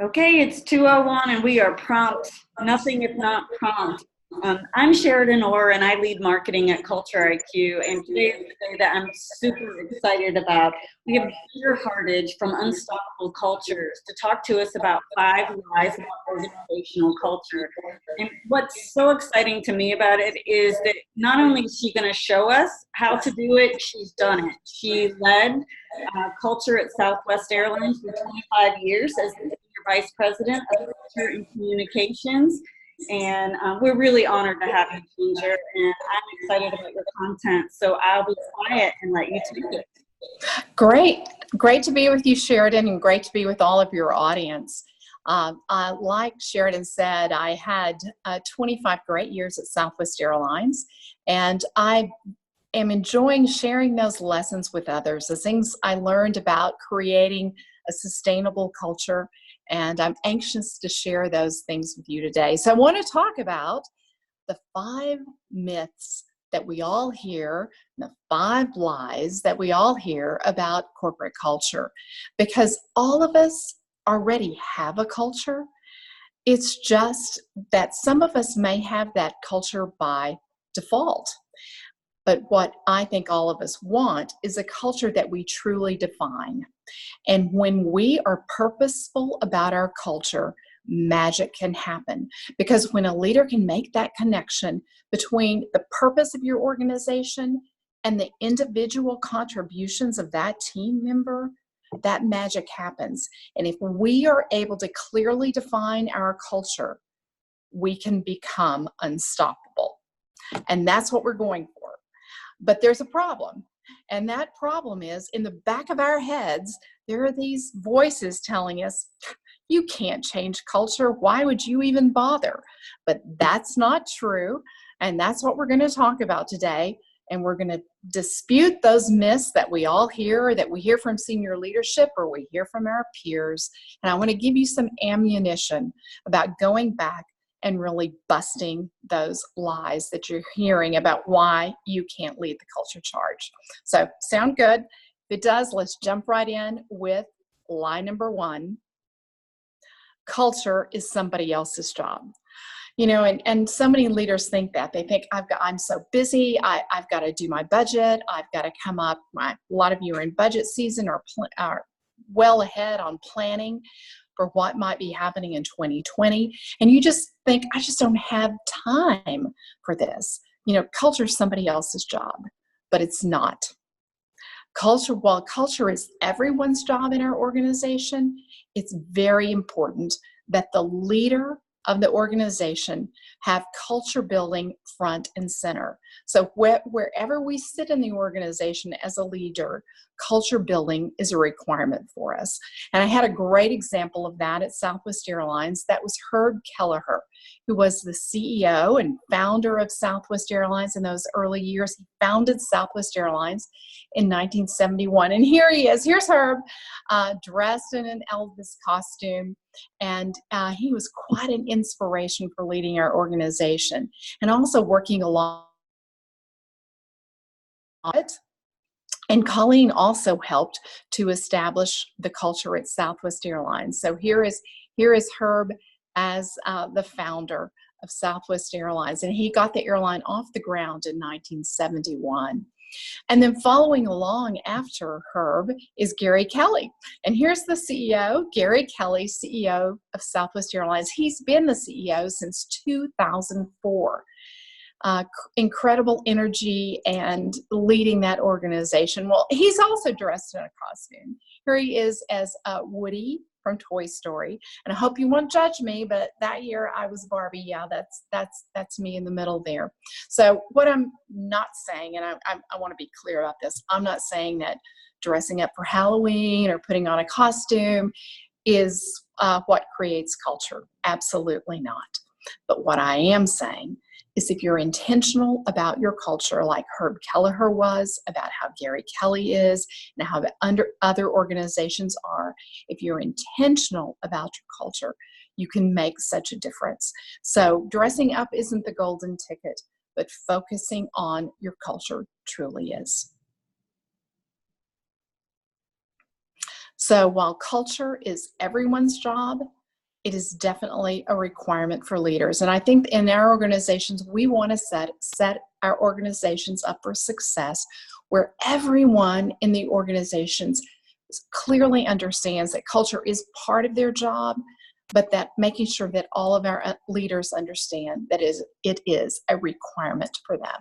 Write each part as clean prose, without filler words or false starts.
Okay, it's 2:01 and we are prompt. Nothing if not prompt. I'm Sheridan Orr and I lead marketing at CultureIQ. And today is the day that I'm super excited about. We have Ginger Hardage from Unstoppable Cultures to talk to us about 5 lies about organizational culture. And what's so exciting to me about it is that not only is she going to show us how to do it, she's done it. She led culture at Southwest Airlines for 25 years as the Vice President of Culture and Communications. And we're really honored to have you, Ginger. And I'm excited about your content. So I'll be quiet and let you take it. Great to be with you, Sheridan, and great to be with all of your audience. Like Sheridan said, I had 25 great years at Southwest Airlines, and I am enjoying sharing those lessons with others, the things I learned about creating a sustainable culture, and I'm anxious to share those things with you today. So I want to talk about the 5 myths that we all hear, the 5 lies that we all hear about corporate culture, because all of us already have a culture. It's just that some of us may have that culture by default. But what I think all of us want is a culture that we truly define. And when we are purposeful about our culture, magic can happen. Because when a leader can make that connection between the purpose of your organization and the individual contributions of that team member, that magic happens. And if we are able to clearly define our culture, we can become unstoppable. And that's what we're going for. But there's a problem. And that problem is in the back of our heads, there are these voices telling us, you can't change culture. Why would you even bother? But that's not true. And that's what we're going to talk about today. And we're going to dispute those myths that we all hear, or that we hear from senior leadership, or we hear from our peers. And I want to give you some ammunition about going back and really busting those lies that you're hearing about why you can't lead the culture charge. So, sound good? If it does, let's jump right in with lie number 1. Culture is somebody else's job. You know, and so many leaders think that. They think, I'm so busy, I've got to do my budget, I've got to come up. A lot of you are in budget season or are well ahead on planning for what might be happening in 2020. And you just think, I just don't have time for this. You know, culture is somebody else's job, but it's not. While culture is everyone's job in our organization, it's very important that the leader of the organization have culture building front and center. So wherever we sit in the organization as a leader, culture building is a requirement for us. And I had a great example of that at Southwest Airlines. That was Herb Kelleher, who was the CEO and founder of Southwest Airlines in those early years. He founded Southwest Airlines in 1971. And here he is. Here's Herb, dressed in an Elvis costume. And he was quite an inspiration for leading our organization and also working along it. And Colleen also helped to establish the culture at Southwest Airlines. So here is Herb as the founder of Southwest Airlines, and he got the airline off the ground in 1971. And then following along after Herb is Gary Kelly. And here's the CEO, Gary Kelly, CEO of Southwest Airlines. He's been the CEO since 2004. Incredible energy and leading that organization. Well, he's also dressed in a costume. Here he is as Woody from Toy Story. And I hope you won't judge me, but that year I was Barbie. Yeah, that's me in the middle there. So what I'm not saying, and I want to be clear about this, I'm not saying that dressing up for Halloween or putting on a costume is what creates culture. Absolutely not. But what I am saying is if you're intentional about your culture, like Herb Kelleher was, about how Gary Kelly is, and how other organizations are, if you're intentional about your culture, you can make such a difference. So dressing up isn't the golden ticket, but focusing on your culture truly is. So while culture is everyone's job, it is definitely a requirement for leaders. And I think in our organizations, we want to set our organizations up for success where everyone in the organizations clearly understands that culture is part of their job, but that making sure that all of our leaders understand that it is a requirement for them.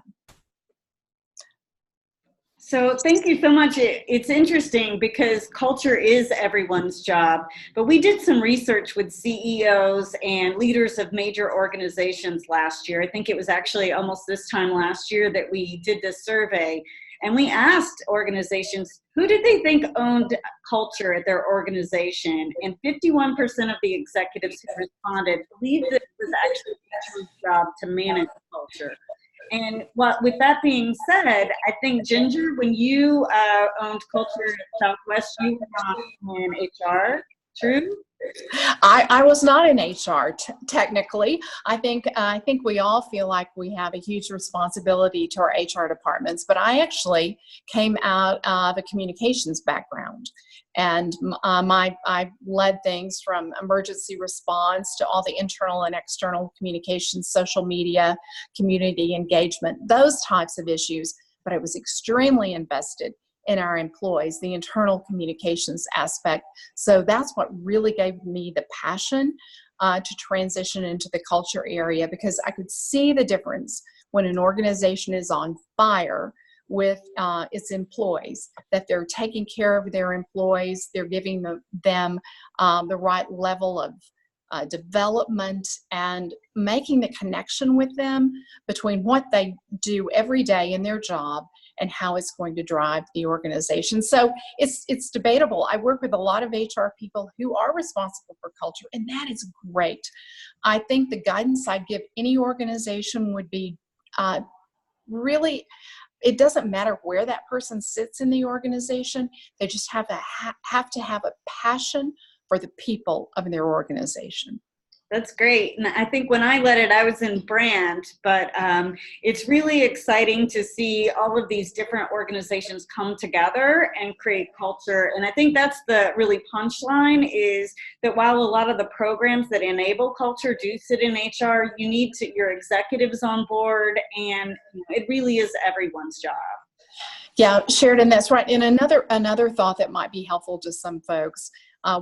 So thank you so much. It's interesting because culture is everyone's job, but we did some research with CEOs and leaders of major organizations last year. I think it was actually almost this time last year that we did this survey. And we asked organizations, who did they think owned culture at their organization? And 51% of the executives who responded believed that it was actually their job to manage culture. And with that being said, I think, Ginger, when you owned culture at Southwest, you were in HR, true? I was not in HR technically. I think we all feel like we have a huge responsibility to our HR departments, but I actually came out of a communications background. And I led things from emergency response to all the internal and external communications, social media, community engagement, those types of issues. But I was extremely invested in our employees, the internal communications aspect. So that's what really gave me the passion to transition into the culture area, because I could see the difference when an organization is on fire with its employees, that they're taking care of their employees, they're giving them the right level of development and making the connection with them between what they do every day in their job and how it's going to drive the organization. So it's debatable. I work with a lot of HR people who are responsible for culture, and that is great. I think the guidance I'd give any organization would be really, it doesn't matter where that person sits in the organization. They just have to have a passion for the people of their organization. That's great. And I think when I led it, I was in brand, but it's really exciting to see all of these different organizations come together and create culture. And I think that's the really punchline, is that while a lot of the programs that enable culture do sit in HR, you need your executives on board, and it really is everyone's job. Yeah, Sheridan, that's right. And another thought that might be helpful to some folks,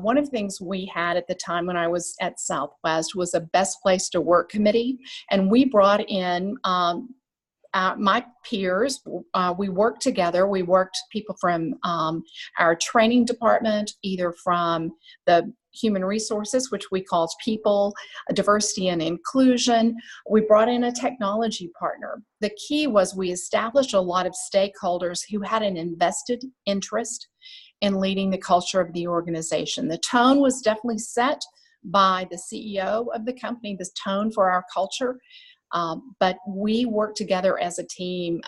one of the things we had at the time when I was at Southwest was a best place to work committee. And we brought in my peers. We worked together. We worked people from our training department, either from the human resources, which we called people, diversity and inclusion. We brought in a technology partner. The key was we established a lot of stakeholders who had an invested interest in leading the culture of the organization. The tone was definitely set by the CEO of the company, this tone for our culture. But we work together as a team,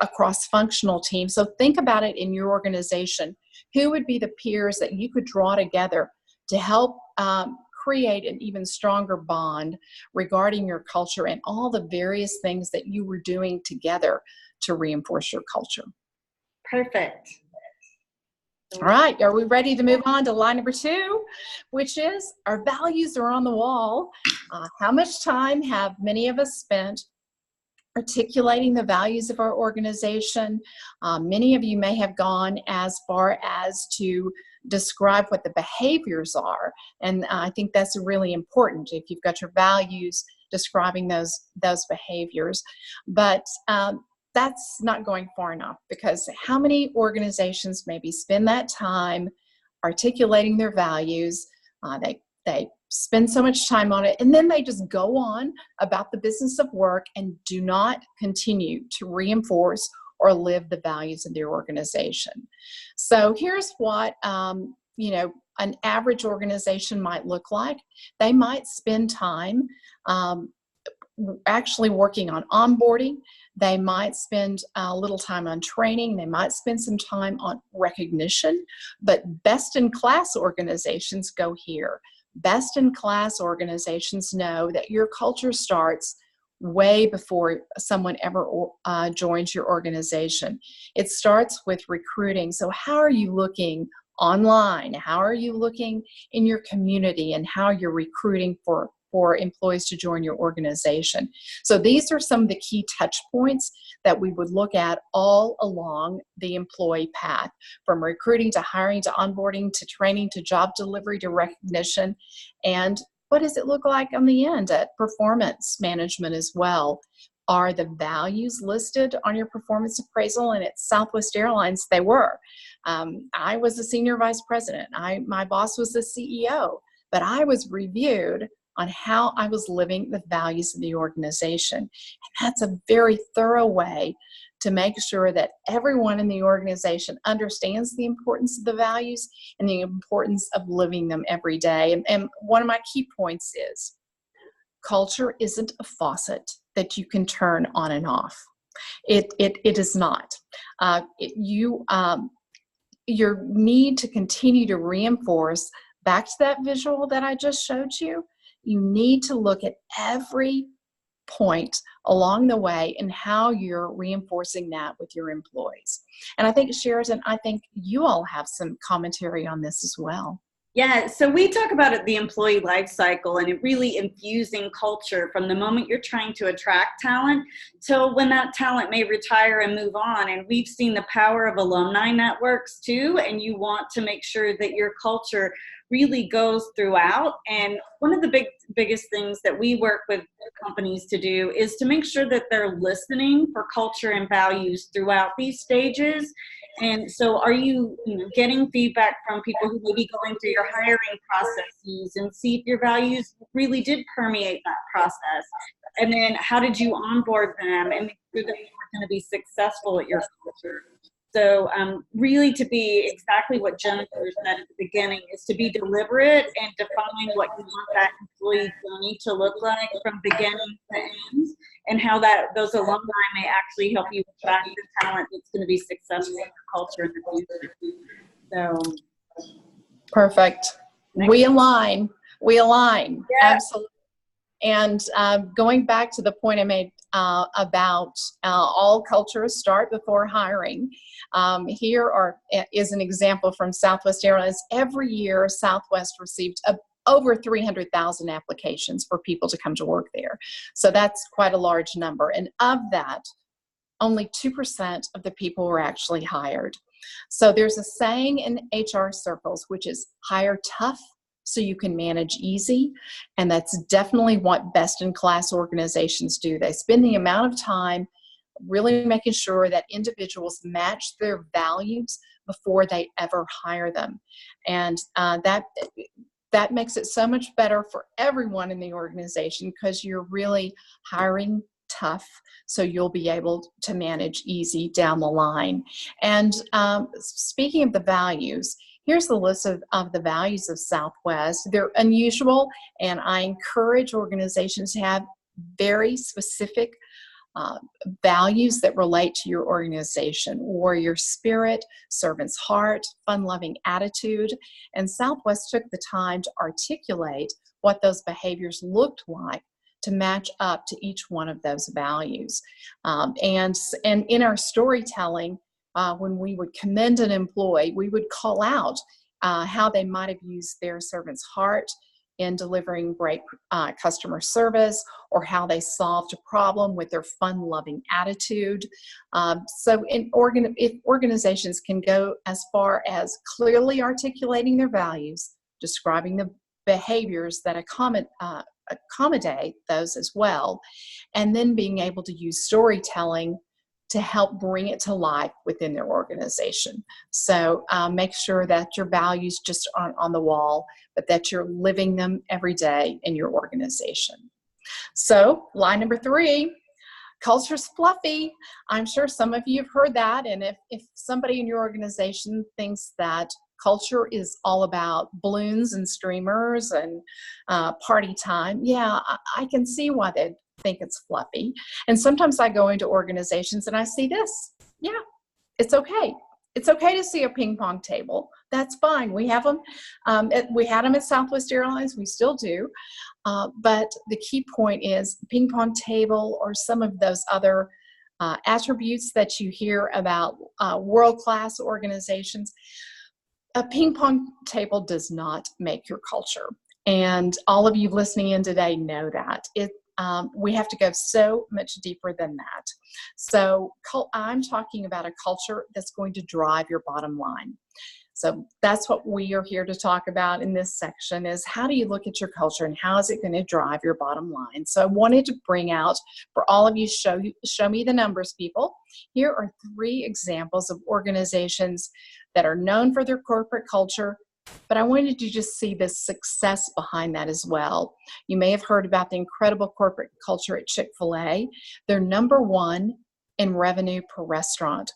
a cross-functional team. So think about it in your organization. Who would be the peers that you could draw together to help create an even stronger bond regarding your culture and all the various things that you were doing together to reinforce your culture? Perfect. All right, are we ready to move on to line number 2, which is our values are on the wall. How much time have many of us spent articulating the values of our organization? Many of you may have gone as far as to describe what the behaviors are, and I think that's really important if you've got your values, describing those behaviors. But that's not going far enough, because how many organizations maybe spend that time articulating their values, they spend so much time on it, and then they just go on about the business of work and do not continue to reinforce or live the values of their organization. So here's what an average organization might look like. They might spend time actually working on onboarding. They might spend a little time on training. They might spend some time on recognition, but best-in-class organizations go here. Best-in-class organizations know that your culture starts way before someone ever joins your organization. It starts with recruiting. So how are you looking online? How are you looking in your community and how you're recruiting for employees to join your organization? So these are some of the key touch points that we would look at all along the employee path, from recruiting to hiring to onboarding to training to job delivery to recognition. And what does it look like on the end at performance management as well? Are the values listed on your performance appraisal? And at Southwest Airlines, they were. I was the senior vice president. My boss was the CEO, but I was reviewed on how I was living the values of the organization. And that's a very thorough way to make sure that everyone in the organization understands the importance of the values and the importance of living them every day. And one of my key points is culture isn't a faucet that you can turn on and off. It is not. Your need to continue to reinforce, back to that visual that I just showed you, you need to look at every point along the way and how you're reinforcing that with your employees. And I think, Sheridan, I think you all have some commentary on this as well. Yeah, so we talk about it, the employee life cycle, and it really infusing culture from the moment you're trying to attract talent till when that talent may retire and move on. And we've seen the power of alumni networks too, and you want to make sure that your culture really goes throughout. And one of the biggest things that we work with companies to do is to make sure that they're listening for culture and values throughout these stages. And so are you getting feedback from people who may be going through your hiring processes and see if your values really did permeate that process? And then how did you onboard them and make sure that they were going to be successful at your culture? So really to be exactly what Jennifer said at the beginning is to be deliberate and define what you want that employee journey to look like from beginning to end, and how those alumni may actually help you attract the talent that's going to be successful in your culture in the future. So perfect. We align. Yeah. Absolutely. And going back to the point I made about all cultures start before hiring, here is an example from Southwest Airlines. Every year, Southwest received over 300,000 applications for people to come to work there. So that's quite a large number. And of that, only 2% of the people were actually hired. So there's a saying in HR circles, which is hire tough so you can manage easy. And that's definitely what best-in-class organizations do. They spend the amount of time really making sure that individuals match their values before they ever hire them. And that makes it so much better for everyone in the organization, because you're really hiring tough so you'll be able to manage easy down the line. And speaking of the values, here's the list of the values of Southwest. They're unusual, and I encourage organizations to have very specific values that relate to your organization: warrior spirit, servant's heart, fun-loving attitude. And Southwest took the time to articulate what those behaviors looked like to match up to each one of those values. And in our storytelling, when we would commend an employee, we would call out how they might have used their servant's heart in delivering great customer service, or how they solved a problem with their fun-loving attitude. So if organizations can go as far as clearly articulating their values, describing the behaviors that accommodate those as well, and then being able to use storytelling to help bring it to life within their organization. So make sure that your values just aren't on the wall, but that you're living them every day in your organization. So line number 3, culture's fluffy. I'm sure some of you have heard that. And if somebody in your organization thinks that culture is all about balloons and streamers and party time, yeah, I can see why they'd think it's fluffy. And sometimes I go into organizations and I see this. Yeah, it's okay. It's okay to see a ping pong table. That's fine. We have them. We had them at Southwest Airlines. We still do. But the key point is ping pong table, or some of those other attributes that you hear about world-class organizations. a ping pong table does not make your culture. And all of you listening in today know that. We have to go so much deeper than that. So I'm talking about a culture that's going to drive your bottom line. So that's what we are here to talk about in this section, is how do you look at your culture and how is it going to drive your bottom line? So I wanted to bring out for all of you, show me the numbers, people. Here are 3 examples of organizations that are known for their corporate culture, but I wanted you to just see the success behind that as well. You may have heard about the incredible corporate culture at Chick-fil-A. They're #1 in revenue per restaurant,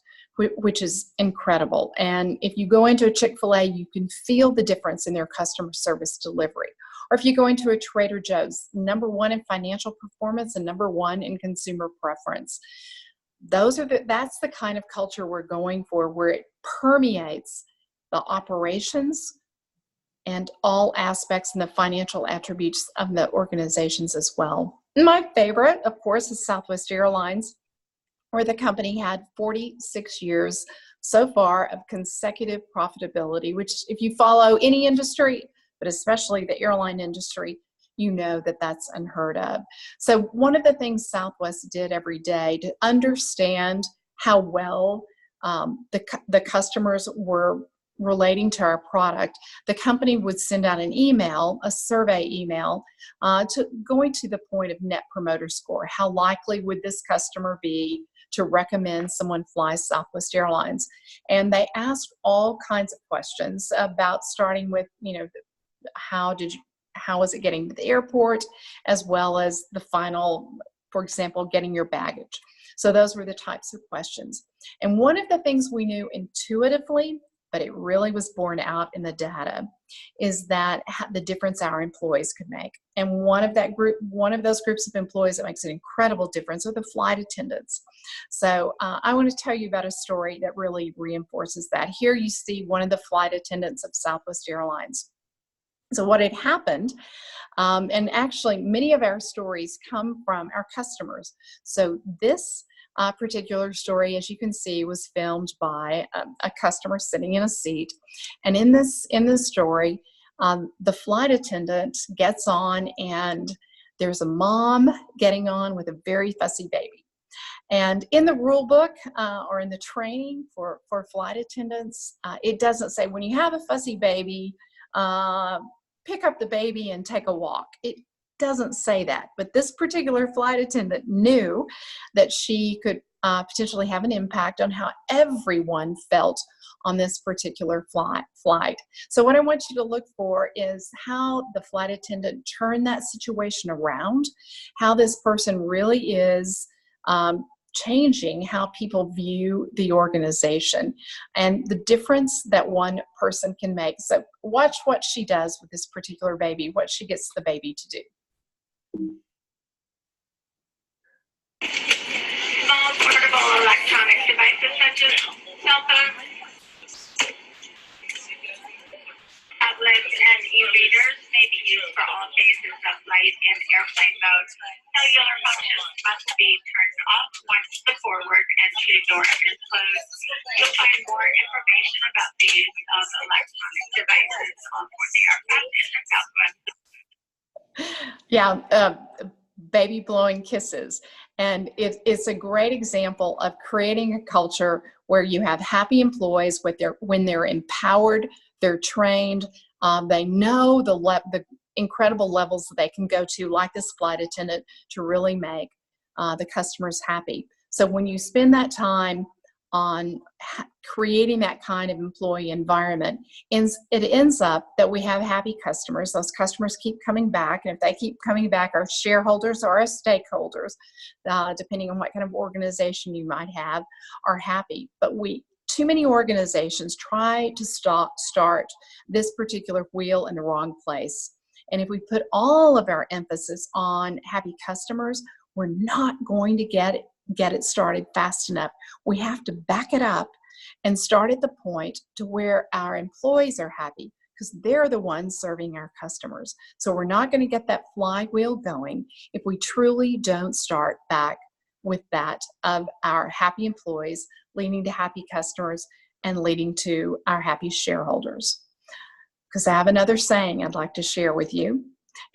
which is incredible. And if you go into a Chick-fil-A, you can feel the difference in their customer service delivery. Or if you go into a Trader Joe's, #1 in financial performance and #1 in consumer preference. That's the kind of culture we're going for, where it permeates the operations and all aspects and the financial attributes of the organizations as well. My favorite, of course, is Southwest Airlines, where the company had 46 years so far of consecutive profitability, which if you follow any industry, but especially the airline industry, you know that that's unheard of. So one of the things Southwest did every day to understand how well the customers were relating to our product, the company would send out an email, a survey email, to going to the point of Net Promoter Score. How likely would this customer be to recommend someone fly Southwest Airlines? And they asked all kinds of questions about, starting with, how was it getting to the airport, as well as the final, for example, getting your baggage. So those were the types of questions. And one of the things we knew intuitively, but it really was borne out in the data, is that the difference our employees could make. And one of those groups of employees that makes an incredible difference are the flight attendants. So I want to tell you about a story that really reinforces that. Here you see one of the flight attendants of Southwest Airlines. So what had happened, and actually many of our stories come from our customers. So this particular story, as you can see, was filmed by a customer sitting in a seat. And in this story, the flight attendant gets on, and there's a mom getting on with a very fussy baby. And in the rule book or in the training for flight attendants, it doesn't say when you have a fussy baby, pick up the baby and take a walk. It doesn't say that, but this particular flight attendant knew that she could potentially have an impact on how everyone felt on this particular flight. So what I want you to look for is how the flight attendant turned that situation around, how this person really is changing how people view the organization, and the difference that one person can make. So watch what she does with this particular baby, what she gets the baby to do. Small portable electronic devices such as cell phones, tablets, and e-readers may be used for all phases of flight in airplane mode. Cellular functions must be turned off once the forward entry door is closed. You'll find more information about the use of electronic devices on board the aircraft in the Southwest. Yeah, baby blowing kisses. And it's a great example of creating a culture where you have happy employees when they're empowered, they're trained, they know the incredible levels that they can go to, like this flight attendant, to really make the customers happy. So when you spend that time on creating that kind of employee environment, it ends up that we have happy customers. Those customers keep coming back, and if they keep coming back, our shareholders or our stakeholders, depending on what kind of organization you might have, are happy. But too many organizations try to start this particular wheel in the wrong place. And if we put all of our emphasis on happy customers, we're not going to get it started fast enough. We have to back it up and start at the point to where our employees are happy, because they're the ones serving our customers. So we're not going to get that flywheel going if we truly don't start back with that of our happy employees leading to happy customers and leading to our happy shareholders. Because I have another saying I'd like to share with you,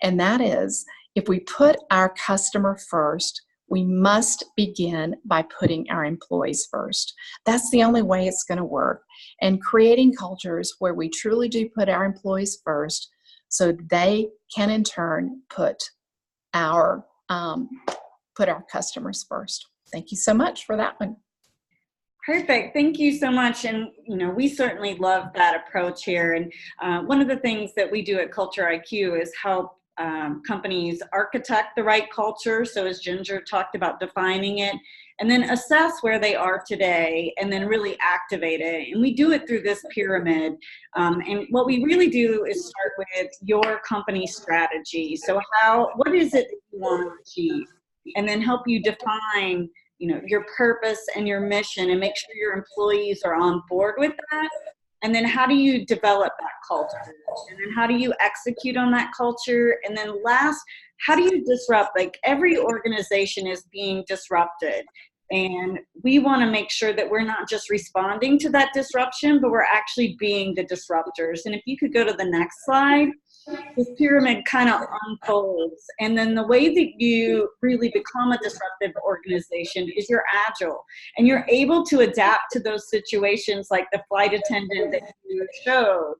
and that is, if we put our customer first, we must begin by putting our employees first. That's the only way it's going to work. And creating cultures where we truly do put our employees first, so they can in turn put our customers first. Thank you so much for that one. Perfect. Thank you so much. And, we certainly love that approach here. And one of the things that we do at CultureIQ is help companies architect the right culture. So as Ginger talked about, defining it, and then assess where they are today, and then really activate it. And we do it through this pyramid. And what we really do is start with your company strategy. So what is it that you want to achieve? And then help you define your purpose and your mission, and make sure your employees are on board with that. And then how do you develop that culture? And then how do you execute on that culture? And then last, how do you disrupt? Like, every organization is being disrupted. And we want to make sure that we're not just responding to that disruption, but we're actually being the disruptors. And if you could go to the next slide, this pyramid kind of unfolds. And then the way that you really become a disruptive organization is you're agile, and you're able to adapt to those situations, like the flight attendant that you showed,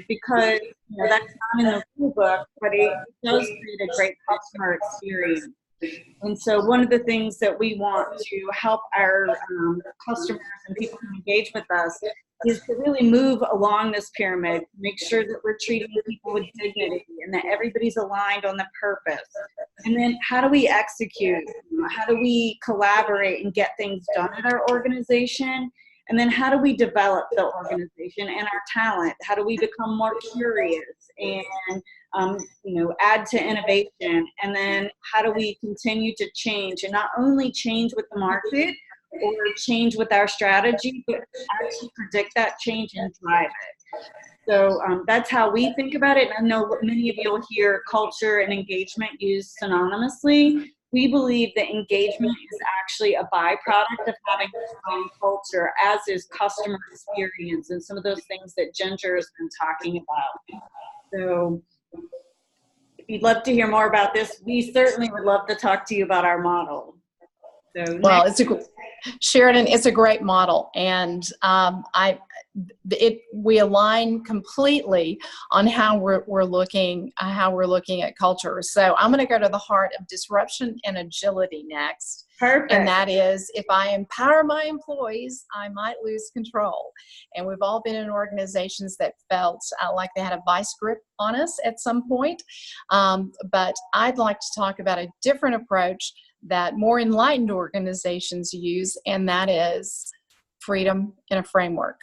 because that's not in the rule book, but it does create a great customer experience. And so one of the things that we want to help our customers and people who engage with us is to really move along this pyramid, make sure that we're treating people with dignity, and that everybody's aligned on the purpose. And then how do we execute? How do we collaborate and get things done at our organization? And then how do we develop the organization and our talent? How do we become more curious and add to innovation? And then how do we continue to change, and not only change with the market or change with our strategy, but actually predict that change and drive it. So that's how we think about it. And I know many of you will hear culture and engagement used synonymously. We believe that engagement is actually a byproduct of having a strong culture, as is customer experience and some of those things that Ginger has been talking about. So if you'd love to hear more about this, we certainly would love to talk to you about our model. So well, Sheridan, it's a great model, and we align completely on how we're looking at culture. So I'm going to go to the heart of disruption and agility next. Perfect. And that is, if I empower my employees, I might lose control. And we've all been in organizations that felt like they had a vice grip on us at some point. But I'd like to talk about a different approach that more enlightened organizations use, and that is freedom in a framework.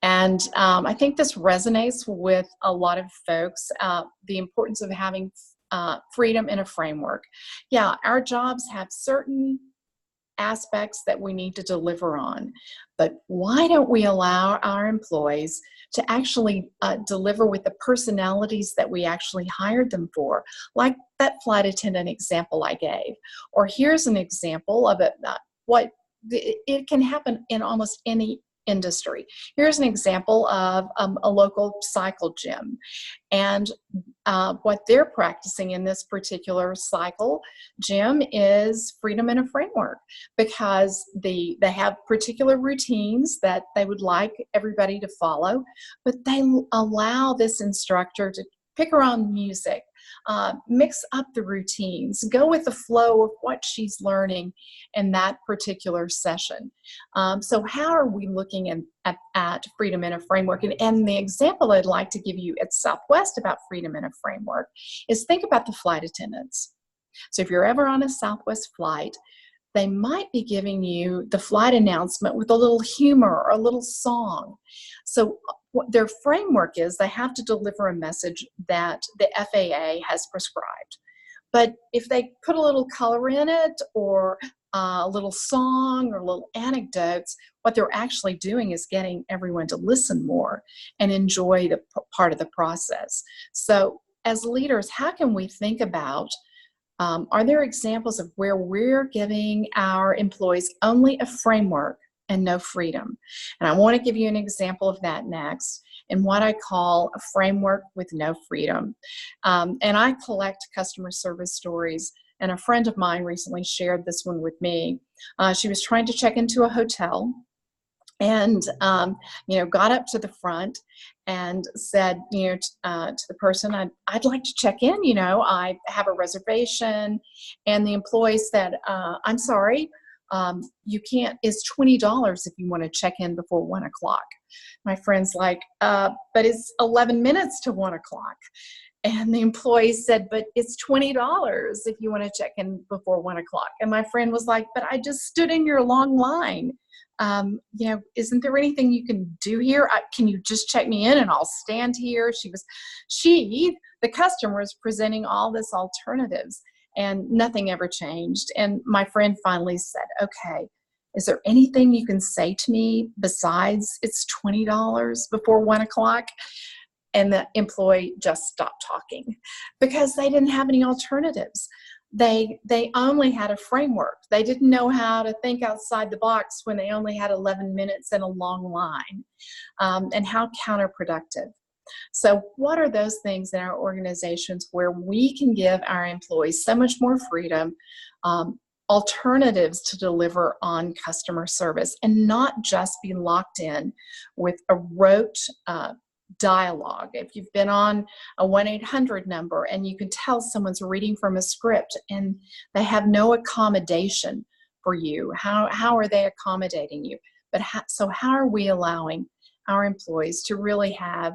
And I think this resonates with a lot of folks, the importance of having freedom in a framework. Yeah, our jobs have certain aspects that we need to deliver on, but why don't we allow our employees to actually deliver with the personalities that we actually hired them for, like that flight attendant example I gave. Or here's an example of it can happen in almost any industry. Here's an example of a local cycle gym, and what they're practicing in this particular cycle gym is freedom in a framework, because they have particular routines that they would like everybody to follow, but they allow this instructor to pick her own music, mix up the routines, go with the flow of what she's learning in that particular session. So how are we looking at freedom in a framework? And the example I'd like to give you at Southwest about freedom in a framework is, think about the flight attendants. So if you're ever on a Southwest flight, they might be giving you the flight announcement with a little humor or a little song. So what their framework is, they have to deliver a message that the FAA has prescribed. But if they put a little color in it, or a little song, or little anecdotes, what they're actually doing is getting everyone to listen more and enjoy the part of the process. So as leaders, how can we think about, are there examples of where we're giving our employees only a framework and no freedom. And I want to give you an example of that next, in what I call a framework with no freedom. And I collect customer service stories, and a friend of mine recently shared this one with me. She was trying to check into a hotel, and got up to the front and said, to the person, I'd like to check in. I have a reservation. And the employee said, I'm sorry, you can't. It's $20 if you want to check in before 1 o'clock. My friend's like, but it's 11 minutes to 1 o'clock. And the employee said, but it's $20 if you want to check in before 1 o'clock. And my friend was like, but I just stood in your long line. Isn't there anything you can do here? Can you just check me in and I'll stand here? The customer, was presenting all this alternatives, and nothing ever changed. And my friend finally said, okay, is there anything you can say to me besides it's $20 before 1 o'clock? And the employee just stopped talking because they didn't have any alternatives. They only had a framework. They didn't know how to think outside the box when they only had 11 minutes and a long line, and how counterproductive. So what are those things in our organizations where we can give our employees so much more freedom, alternatives to deliver on customer service, and not just be locked in with a rote dialogue? If you've been on a 1-800 number and you can tell someone's reading from a script and they have no accommodation for you, how are they accommodating you? So how are we allowing our employees to really have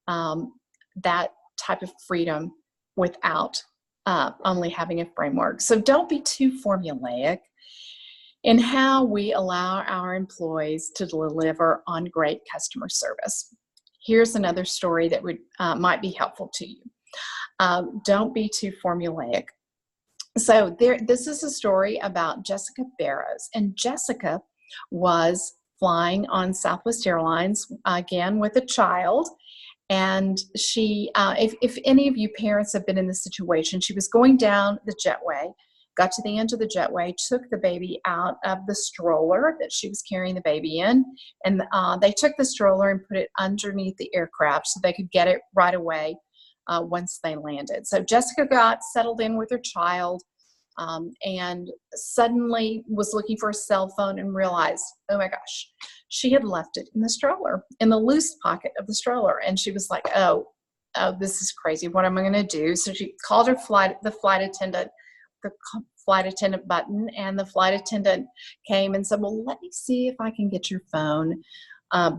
that type of freedom without only having a framework? So don't be too formulaic in how we allow our employees to deliver on great customer service. Here's another story that might be helpful to you. Don't be too formulaic. So this is a story about Jessica Barrows, and Jessica was flying on Southwest Airlines, again with a child. And she, if any of you parents have been in this situation, she was going down the jetway, got to the end of the jetway, took the baby out of the stroller that she was carrying the baby in, and they took the stroller and put it underneath the aircraft so they could get it right away once they landed. So Jessica got settled in with her child, and suddenly was looking for a cell phone and realized, oh my gosh, she had left it in the stroller, in the loose pocket of the stroller. And she was like, oh, this is crazy. What am I going to do? So she called the flight attendant button, and the flight attendant came and said, well, let me see if I can get your phone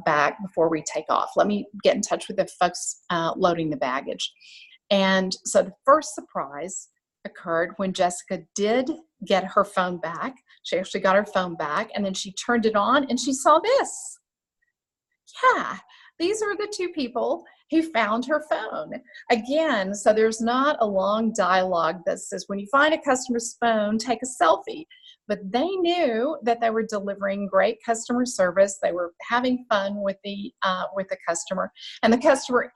back before we take off. Let me get in touch with the folks loading the baggage. And so the first surprise occurred when Jessica did get her phone back. She actually got her phone back, and then she turned it on and she saw this. Yeah, these are the two people who found her phone. Again, so there's not a long dialogue that says, when you find a customer's phone, take a selfie. But they knew that they were delivering great customer service. They were having fun with the customer, and the customer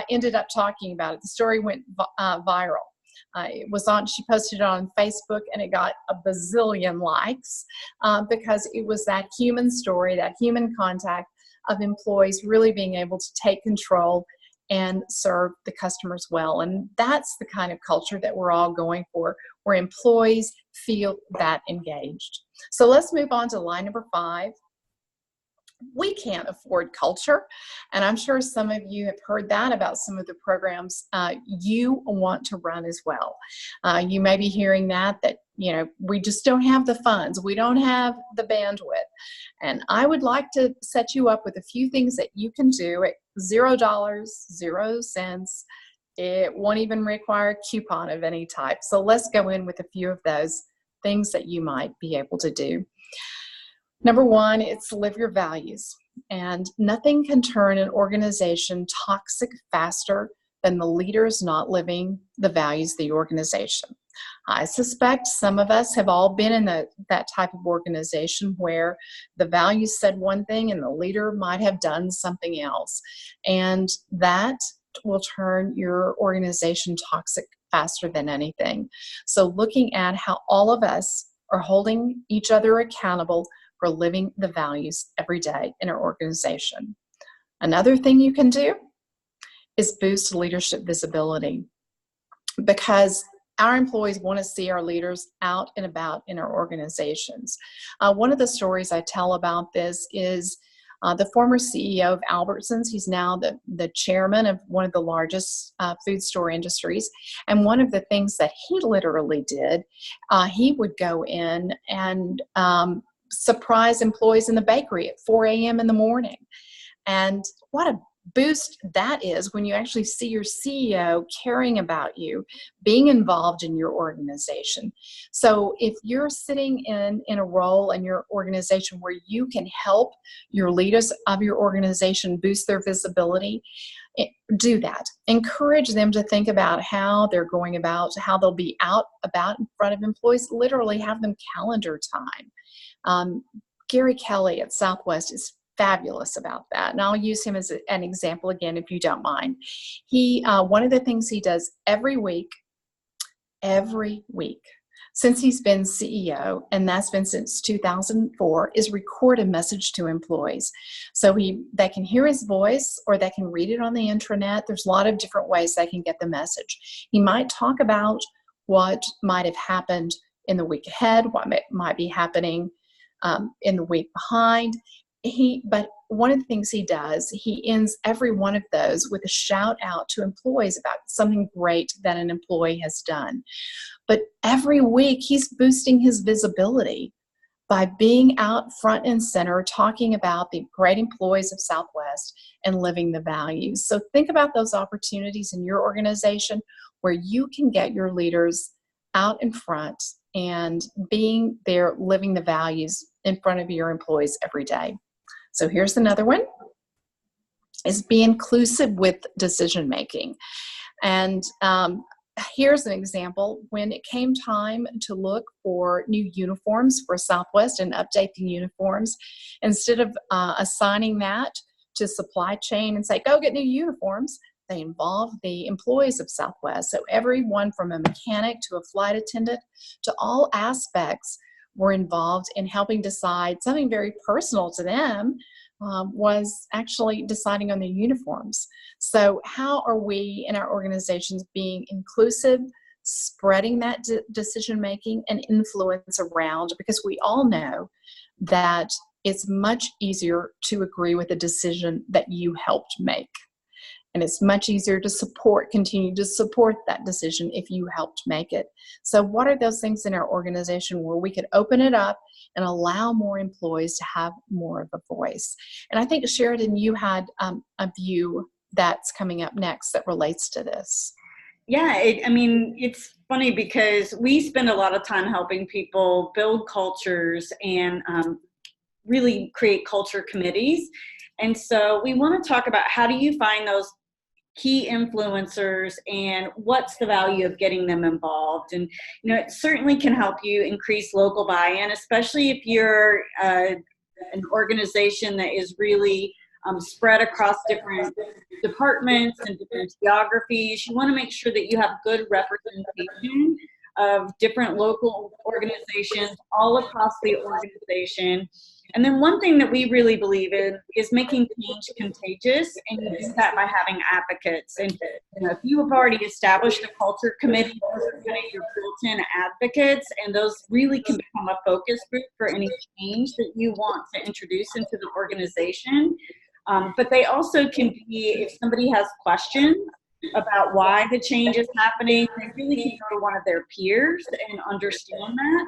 ended up talking about it. The story went viral. She posted it on Facebook, and it got a bazillion likes because it was that human story, that human contact of employees really being able to take control and serve the customers well. And that's the kind of culture that we're all going for, where employees feel that engaged. So let's move on to line number 5. We can't afford culture. And I'm sure some of you have heard that about some of the programs you want to run as well. You may be hearing that we just don't have the funds. We don't have the bandwidth. And I would like to set you up with a few things that you can do at $0, 0 cents. It won't even require a coupon of any type. So let's go in with a few of those things that you might be able to do. Number 1, it's live your values. And nothing can turn an organization toxic faster than the leaders not living the values of the organization. I suspect some of us have all been in that type of organization where the values said one thing and the leader might have done something else. And that will turn your organization toxic faster than anything. So looking at how all of us are holding each other accountable for living the values every day in our organization. Another thing you can do is boost leadership visibility, because our employees want to see our leaders out and about in our organizations. One of the stories I tell about this is the former CEO of Albertsons. He's now the chairman of one of the largest food store industries. And one of the things that he literally did, he would go in and surprise employees in the bakery at 4 a.m. in the morning. And what a boost that is when you actually see your CEO caring about you, being involved in your organization. So if you're sitting in a role in your organization where you can help your leaders of your organization boost their visibility, do that. Encourage them to think about how they're going about, how they'll be out about in front of employees. Literally have them calendar time. Gary Kelly at Southwest is fabulous about that. And I'll use him as an example again, if you don't mind. One of the things he does every week, since he's been CEO, and that's been since 2004, is record a message to employees. So they can hear his voice, or they can read it on the intranet. There's a lot of different ways they can get the message. He might talk about what might have happened in the week ahead, what might be happening in the week behind. But one of the things he does, he ends every one of those with a shout out to employees about something great that an employee has done. But every week he's boosting his visibility by being out front and center, talking about the great employees of Southwest and living the values. So think about those opportunities in your organization where you can get your leaders out in front and being there, living the values in front of your employees every day. So here's another one, is be inclusive with decision making. And here's an example. When it came time to look for new uniforms for Southwest and update the uniforms, instead of assigning that to supply chain and say, go get new uniforms, they involved the employees of Southwest. So everyone from a mechanic to a flight attendant to all aspects were involved in helping decide something very personal to them, was actually deciding on the uniforms. So how are we in our organizations being inclusive, spreading that decision making and influence around? Because we all know that it's much easier to agree with a decision that you helped make. And it's much easier to continue to support that decision if you helped make it. So what are those things in our organization where we could open it up and allow more employees to have more of a voice? And I think, Sheridan, you had a view that's coming up next that relates to this. Yeah, it's funny because we spend a lot of time helping people build cultures and really create culture committees. And so we want to talk about, how do you find those key influencers and what's the value of getting them involved? And, it certainly can help you increase local buy-in, especially if you're an organization that is really spread across different departments and different geographies. You want to make sure that you have good representation of different local organizations all across the organization. And then one thing that we really believe in is making change contagious, and you do that by having advocates. And if you have already established a culture committee, those are kind of your built-in advocates, and those really can become a focus group for any change that you want to introduce into the organization. But they also can be, if somebody has questions about why the change is happening, they really can go to one of their peers and understand that.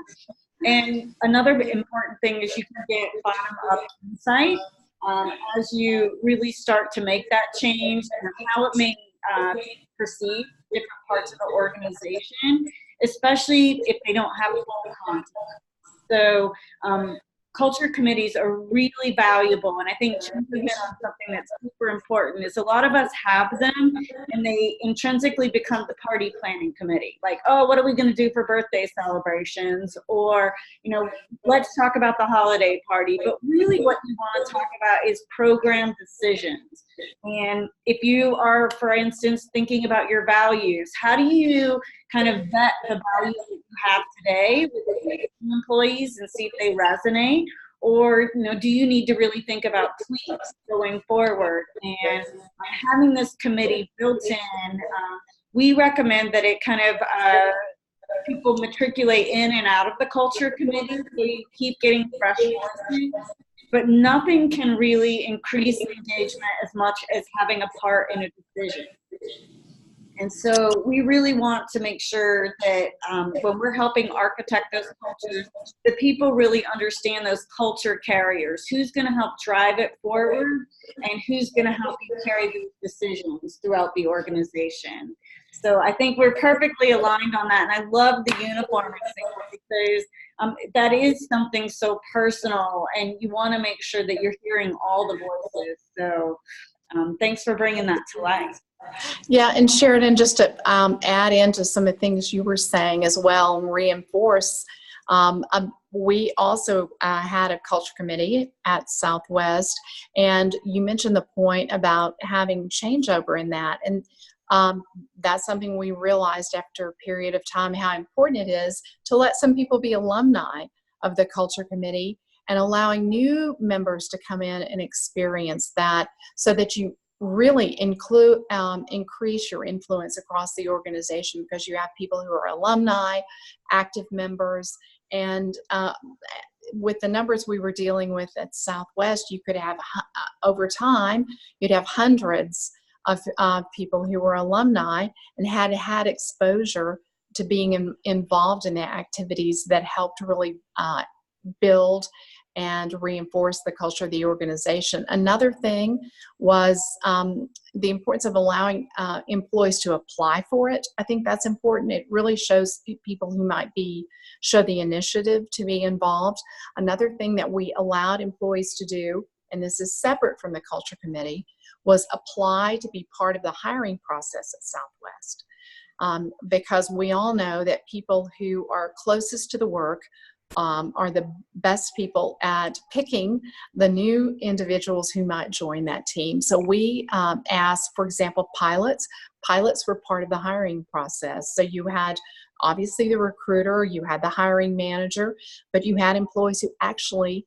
And another important thing is you can get bottom-up insight as you really start to make that change and how it may be perceived in different parts of the organization, especially if they don't have full context. So culture committees are really valuable, and I think Ginger hit on something that's super important. Is a lot of us have them, and they intrinsically become the party planning committee. Like, oh, what are we going to do for birthday celebrations? Or, let's talk about the holiday party. But really what you want to talk about is program decisions. And if you are, for instance, thinking about your values, how do you kind of vet the values that you have today with employees and see if they resonate? Or, do you need to really think about tweaks going forward? And having this committee built in, we recommend that it kind of people matriculate in and out of the culture committee, so you keep getting fresh voices. But nothing can really increase engagement as much as having a part in a decision. And so we really want to make sure that when we're helping architect those cultures, the people really understand those culture carriers. Who's going to help drive it forward, and who's going to help you carry these decisions throughout the organization. So I think we're perfectly aligned on that. And I love the uniform example, because that is something so personal, and you want to make sure that you're hearing all the voices. So thanks for bringing that to life. Yeah, and Sheridan, just to add into some of the things you were saying as well and reinforce, we also had a culture committee at Southwest, and you mentioned the point about having changeover in that, and that's something we realized after a period of time, how important it is to let some people be alumni of the culture committee and allowing new members to come in and experience that, so that you really increase your influence across the organization, because you have people who are alumni, active members, and with the numbers we were dealing with at Southwest, you could have, over time, you'd have hundreds of people who were alumni and had exposure to being involved in the activities that helped really build and reinforce the culture of the organization. Another thing was the importance of allowing employees to apply for it. I think that's important. It really shows people who might show the initiative to be involved. Another thing that we allowed employees to do, and this is separate from the culture committee, was apply to be part of the hiring process at Southwest. Because we all know that people who are closest to the work are the best people at picking the new individuals who might join that team. So we asked, for example, pilots. Pilots were part of the hiring process. So you had obviously the recruiter, you had the hiring manager, but you had employees who actually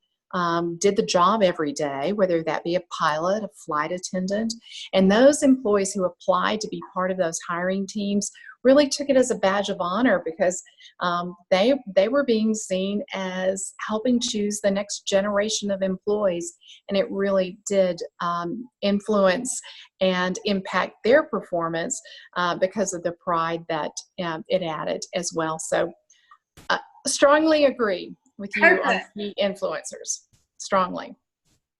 did the job every day, whether that be a pilot, a flight attendant. And those employees who applied to be part of those hiring teams really took it as a badge of honor, because they were being seen as helping choose the next generation of employees, and it really did influence and impact their performance because of the pride that it added as well. So strongly agree with you on key influencers. Strongly.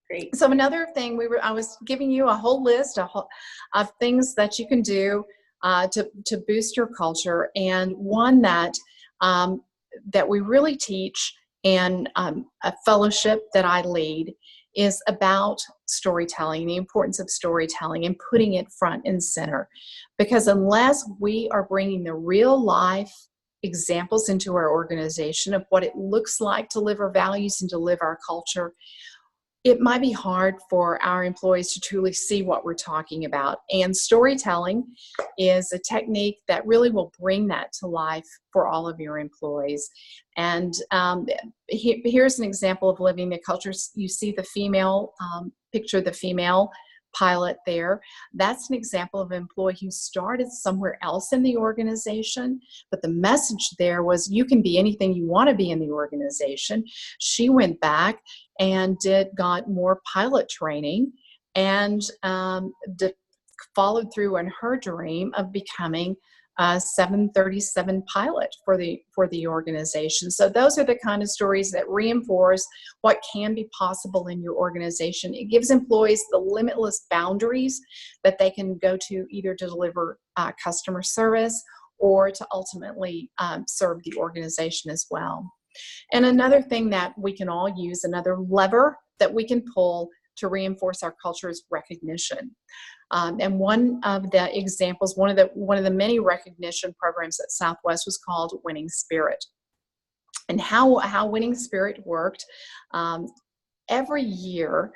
Great. So another thing, I was giving you a whole list of things that you can do to boost your culture, and one that we really teach in a fellowship that I lead is about storytelling, the importance of storytelling and putting it front and center. Because unless we are bringing the real life examples into our organization of what it looks like to live our values and to live our culture, it might be hard for our employees to truly see what we're talking about. And storytelling is a technique that really will bring that to life for all of your employees. And here's an example of living the culture. You see the female, picture the female pilot there. That's an example of an employee who started somewhere else in the organization, but the message there was, you can be anything you want to be in the organization. She went back and got more pilot training and followed through on her dream of becoming a 737 pilot for the organization. So those are the kind of stories that reinforce what can be possible in your organization. It gives employees the limitless boundaries that they can go to, either to deliver customer service or to ultimately serve the organization as well. And another thing that we can all use, another lever that we can pull to reinforce our culture, is recognition. And one of the examples, one of the many recognition programs at Southwest was called Winning Spirit. And how Winning Spirit worked, every year,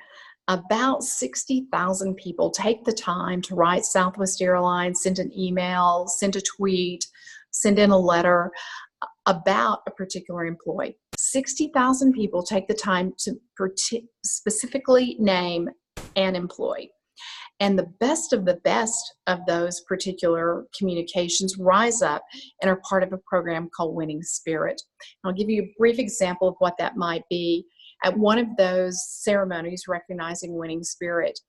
about 60,000 people take the time to write Southwest Airlines, send an email, send a tweet, send in a letter about a particular employee. 60,000 people take the time to specifically name an employee. And the best of those particular communications rise up and are part of a program called Winning Spirit. I'll give you a brief example of what that might be. At one of those ceremonies recognizing Winning Spirit,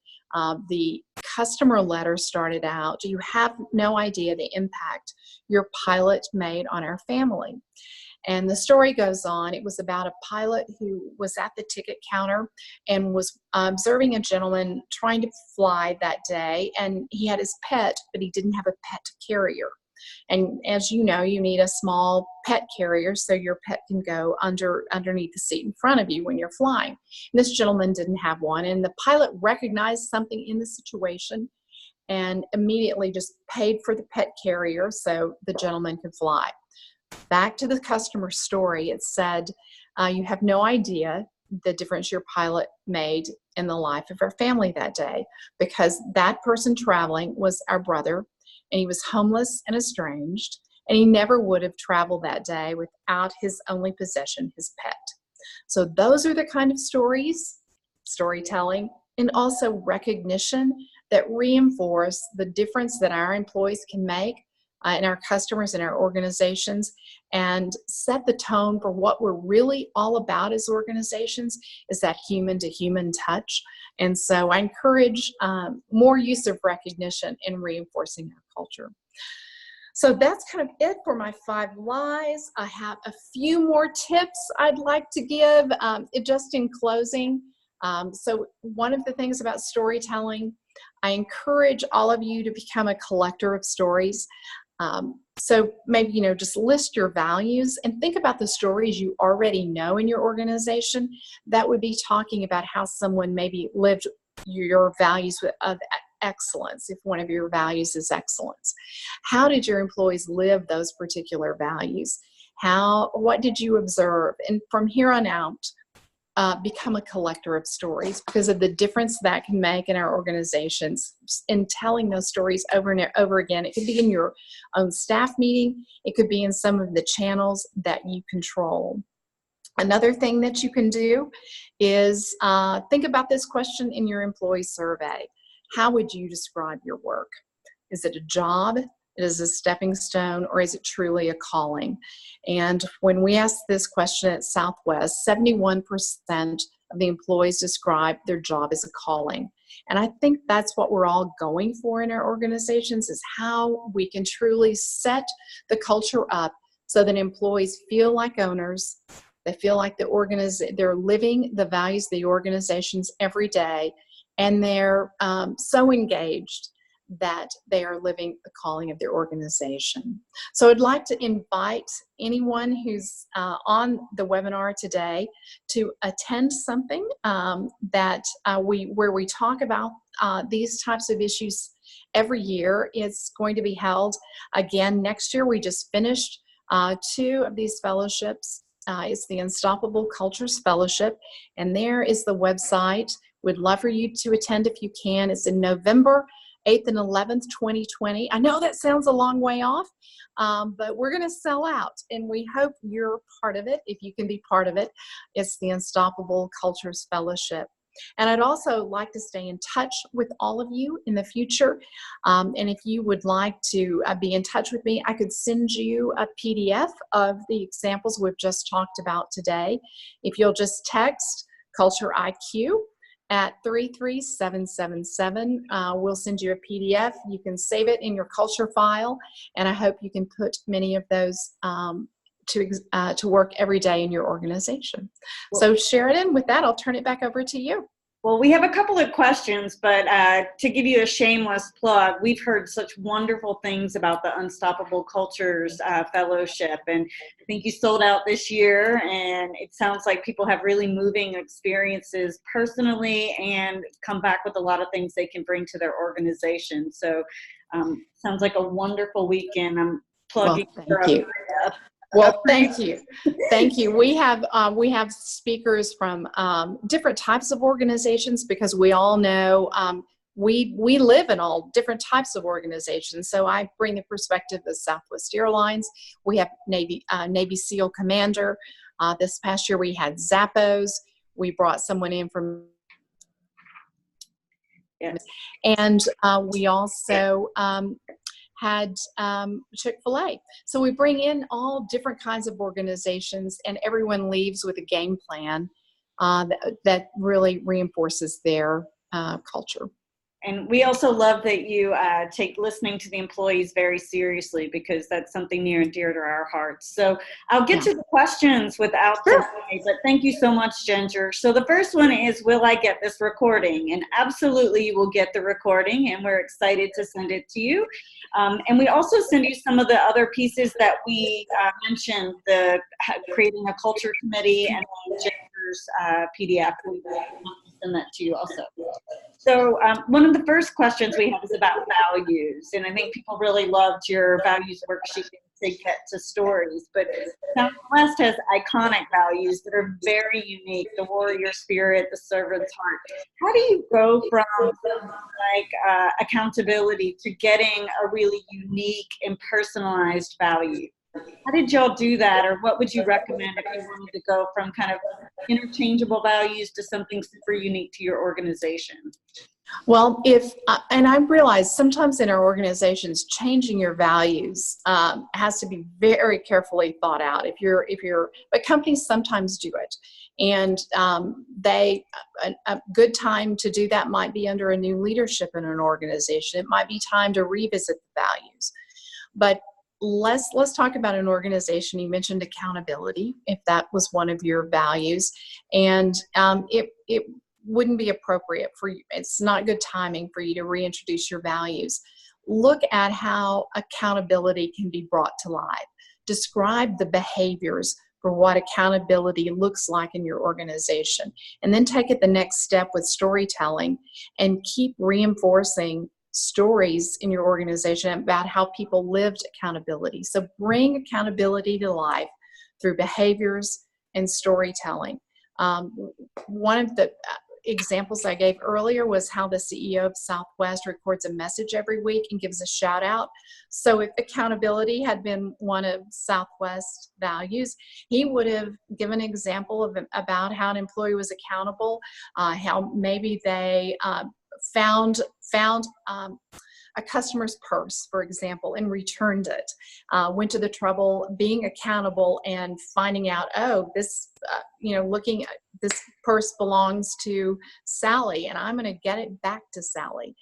the customer letter started out, "You have no idea the impact your pilot made on our family." And the story goes on. It was about a pilot who was at the ticket counter and was observing a gentleman trying to fly that day. And he had his pet, but he didn't have a pet carrier. And as you know, you need a small pet carrier so your pet can go underneath the seat in front of you when you're flying. And this gentleman didn't have one. And the pilot recognized something in the situation and immediately just paid for the pet carrier so the gentleman could fly. Back to the customer story, it said, "You have no idea the difference your pilot made in the life of our family that day, because that person traveling was our brother, and he was homeless and estranged, and he never would have traveled that day without his only possession, his pet." So those are the kind of storytelling, and also recognition that reinforce the difference that our employees can make and our customers and our organizations, and set the tone for what we're really all about as organizations, is that human to human touch. And so I encourage more use of recognition in reinforcing our culture. So that's kind of it for my 5 whys. I have a few more tips I'd like to give just in closing. So one of the things about storytelling, I encourage all of you to become a collector of stories. So maybe, just list your values and think about the stories you already know in your organization. That would be talking about how someone maybe lived your values of excellence, if one of your values is excellence. How did your employees live those particular values? What did you observe? And from here on out, become a collector of stories, because of the difference that can make in our organizations in telling those stories over and over again. It could be in your own staff meeting. It could be in some of the channels that you control. Another thing that you can do is think about this question in your employee survey. How would you describe your work? Is it a job? Is it a stepping stone, or is it truly a calling? And when we asked this question at Southwest, 71% of the employees describe their job as a calling. And I think that's what we're all going for in our organizations, is how we can truly set the culture up so that employees feel like owners. They feel like they're living the values of the organizations every day, and they're so engaged that they are living the calling of their organization. So I'd like to invite anyone who's on the webinar today to attend something where we talk about these types of issues every year. It's going to be held again next year. We just finished 2 of these fellowships. It's the Unstoppable Cultures Fellowship, and there is the website. We'd love for you to attend if you can. It's in November 8th and 11th, 2020. I know that sounds a long way off, but we're going to sell out, and we hope you're part of it. If you can be part of it, it's the Unstoppable Cultures Fellowship. And I'd also like to stay in touch with all of you in the future. And if you would like to be in touch with me, I could send you a PDF of the examples we've just talked about today. If you'll just text CultureIQ at 33777. We'll send you a PDF. You can save it in your culture file, and I hope you can put many of those to work every day in your organization. So Sheridan, with that, I'll turn it back over to you. Well, we have a couple of questions, but to give you a shameless plug, we've heard such wonderful things about the Unstoppable Cultures Fellowship, and I think you sold out this year, and it sounds like people have really moving experiences personally and come back with a lot of things they can bring to their organization. So sounds like a wonderful weekend. I'm plugging. Well, thank you. Well, thank you. Thank you. We have speakers from different types of organizations, because we all know we live in all different types of organizations. So I bring the perspective of Southwest Airlines. We have Navy SEAL Commander. This past year we had Zappos. We brought someone in from, Yes. and we also had Chick-fil-A. So we bring in all different kinds of organizations, and everyone leaves with a game plan that really reinforces their culture. And we also love that you take listening to the employees very seriously, because that's something near and dear to our hearts. So I'll get to the questions without delay, but thank you so much, Ginger. So the first one is, will I get this recording? And absolutely you will get the recording, and we're excited to send it to you. And we also send you some of the other pieces that we mentioned, the creating a culture committee, and then Ginger's PDF. We send that to you also. So one of the first questions we have is about values, and I think people really loved your values worksheet to get to stories. But Southwest has iconic values that are very unique: the warrior spirit, the servant's heart. How do you go from like accountability to getting a really unique and personalized value? How did y'all do that, or what would you recommend if you wanted to go from kind of interchangeable values to something super unique to your organization? Well, and I realize sometimes in our organizations, changing your values has to be very carefully thought out. But companies sometimes do it, and a good time to do that might be under a new leadership in an organization. It might be time to revisit the values. But let's talk about an organization. You mentioned accountability, if that was one of your values, and it wouldn't be appropriate for you. It's not good timing for you to reintroduce your values. Look at how accountability can be brought to life. Describe the behaviors for what accountability looks like in your organization, and then take it the next step with storytelling and keep reinforcing stories in your organization about how people lived accountability. So bring accountability to life through behaviors and storytelling. One of the examples I gave earlier was how the CEO of Southwest records a message every week and gives a shout out. So if accountability had been one of Southwest values, he would have given an example about how an employee was accountable, how maybe they found a customer's purse, for example, and returned it, went to the trouble being accountable and finding out, oh, this, looking at this purse belongs to Sally, and I'm going to get it back to Sally.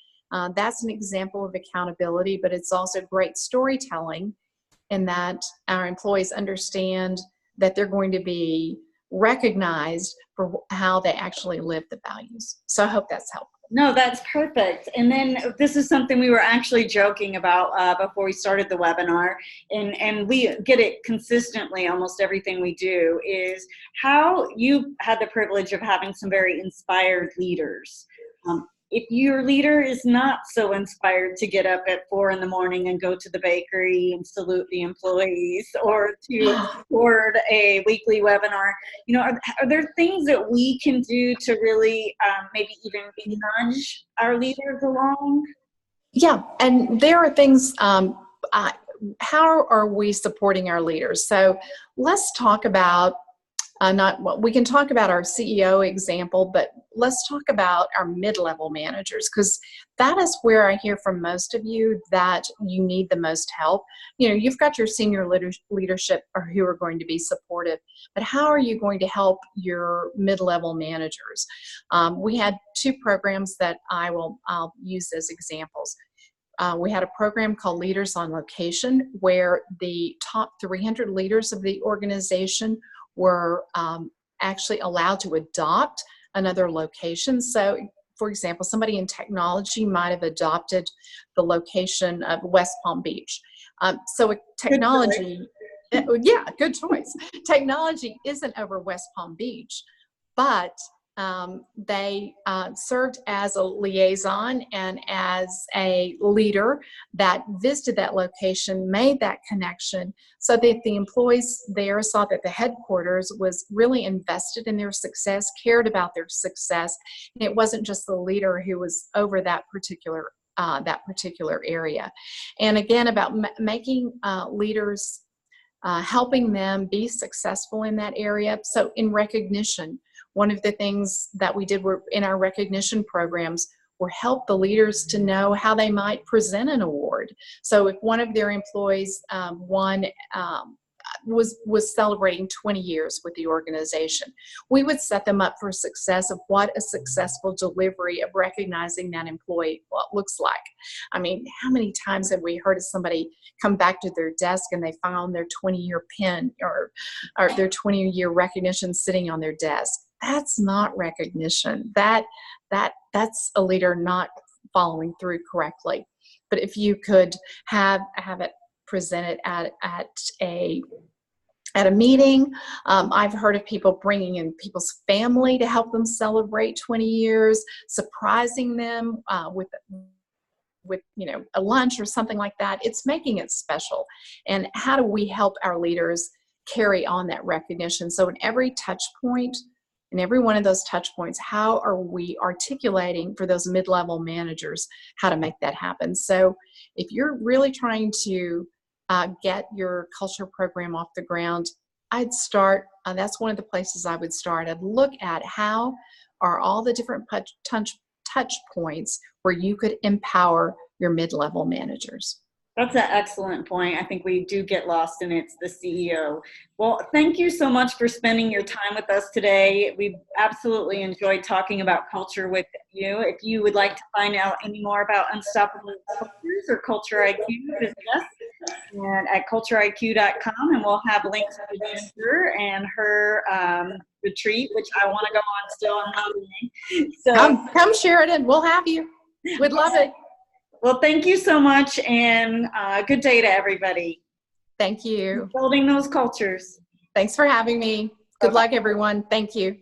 That's an example of accountability, but it's also great storytelling in that our employees understand that they're going to be recognized for how they actually live the values. So I hope that's helpful. No, that's perfect. And then this is something we were actually joking about before we started the webinar, and we get it consistently, almost everything we do, is how you had the privilege of having some very inspired leaders. If your leader is not so inspired to get up at 4 in the morning and go to the bakery and salute the employees, or to record a weekly webinar, are there things that we can do to really maybe even nudge our leaders along? Yeah, and there are things, how are we supporting our leaders? So let's talk about, we can talk about our CEO example, but let's talk about our mid-level managers, because that is where I hear from most of you that you need the most help. You've got your senior leadership who are going to be supportive, but how are you going to help your mid-level managers? We had 2 programs that I'll use as examples. We had a program called Leaders on Location, where the top 300 leaders of the organization were actually allowed to adopt another location. So, for example, somebody in technology might have adopted the location of West Palm Beach. So technology, good choice. Technology isn't over West Palm Beach, but they served as a liaison and as a leader that visited that location, made that connection, so that the employees there saw that the headquarters was really invested in their success, cared about their success, and it wasn't just the leader who was over that particular area. And again, about making leaders, helping them be successful in that area. So in recognition, one of the things that we did were in our recognition programs were help the leaders to know how they might present an award. So if one of their employees was celebrating 20 years with the organization, we would set them up for success of what a successful delivery of recognizing that employee looks like. I mean, how many times have we heard of somebody come back to their desk and they found their 20-year pin or their 20-year recognition sitting on their desk? That's not recognition. That's a leader not following through correctly. But if you could have it presented at a meeting. I've heard of people bringing in people's family to help them celebrate 20 years, surprising them with a lunch or something like that. It's making it special. And how do we help our leaders carry on that recognition? So in every touch point, in every one of those touch points, how are we articulating for those mid-level managers how to make that happen? So if you're really trying to get your culture program off the ground, I'd start, that's one of the places I would start. I'd look at how are all the different touch points where you could empower your mid-level managers. That's an excellent point. I think we do get lost in it's the CEO. Well, thank you so much for spending your time with us today. We absolutely enjoyed talking about culture with you. If you would like to find out any more about Unstoppable Cultures or CultureIQ, visit us at CultureIQ.com, and we'll have links to Ginger and her retreat, which I want to go on still. I'm not doing. So come Sheridan, we'll have you. We'd love it. Well, thank you so much, and good day to everybody. Thank you. Building those cultures. Thanks for having me. Good luck, everyone. Thank you.